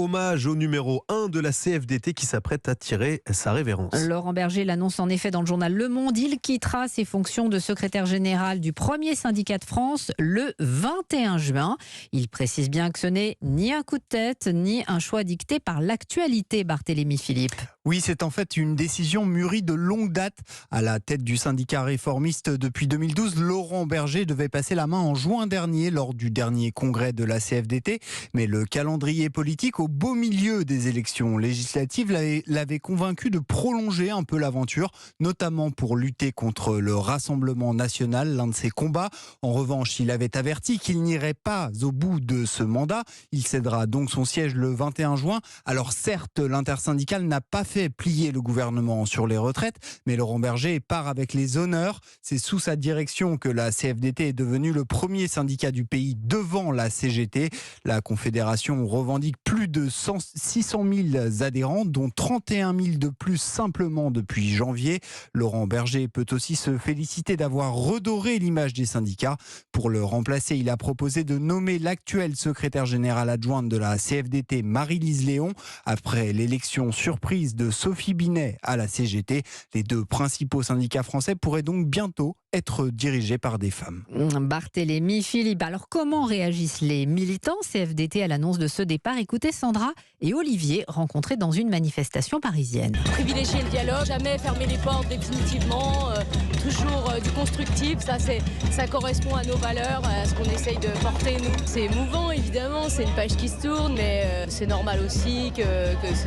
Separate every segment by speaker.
Speaker 1: hommage au numéro 1 de la CFDT qui s'apprête à tirer sa révérence.
Speaker 2: Laurent Berger l'annonce en effet dans le journal Le Monde. Il quittera ses fonctions de secrétaire général du premier syndicat de France le 21 juin. Il précise bien que ce n'est ni un coup de tête, ni un choix dicté par l'actualité, Barthélémy Philippe.
Speaker 3: Oui, c'est en fait une décision mûrie de longue date. À la tête du syndicat réformiste depuis 2012, Laurent Berger devait passer la main en juin dernier lors du dernier congrès de la CFDT. Mais le calendrier politique au beau milieu des élections législatives l'avait convaincu de prolonger un peu l'aventure, notamment pour lutter contre le Rassemblement national, l'un de ses combats. En revanche, il avait averti qu'il n'irait pas au bout de ce mandat. Il cédera donc son siège le 21 juin. Alors certes, l'intersyndicale n'a pas fait plier le gouvernement sur les retraites, mais Laurent Berger part avec les honneurs. C'est sous sa direction que la CFDT est devenue le premier syndicat du pays devant la CGT. La Confédération revendique plus de 600 000 adhérents, dont 31 000 de plus simplement depuis janvier. Laurent Berger peut aussi se féliciter d'avoir redoré l'image des syndicats. Pour le remplacer, il a proposé de nommer l'actuelle secrétaire générale adjointe de la CFDT, Marie-Lise Léon, après l'élection surprise de Sophie Binet à la CGT. Les deux principaux syndicats français pourraient donc bientôt être dirigés par des femmes.
Speaker 2: Barthélémy Philippe. Alors comment réagissent les militants CFDT à l'annonce de ce départ? Écoutez Sandra et Olivier rencontrés dans une manifestation parisienne.
Speaker 4: Privilégier le dialogue, jamais fermer les portes définitivement, toujours du constructif, ça correspond à nos valeurs, à ce qu'on essaye de porter nous. C'est émouvant évidemment, c'est une page qui se tourne, mais c'est normal aussi que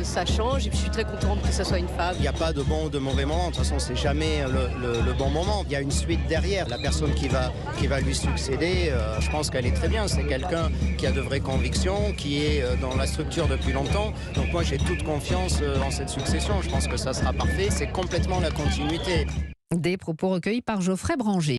Speaker 4: ça change et je suis très contente que ce soit une femme.
Speaker 5: Il n'y a pas de bon ou de mauvais moment, de toute façon c'est jamais le bon moment. Il y a une suite derrière, la personne qui va lui succéder, je pense qu'elle est très bien, c'est quelqu'un qui a de vraies convictions, qui est dans la structure depuis longtemps, donc moi j'ai toute confiance en cette succession, je pense que ça sera parfait, c'est complètement la continuité.
Speaker 2: Des propos recueillis par Geoffrey Branger.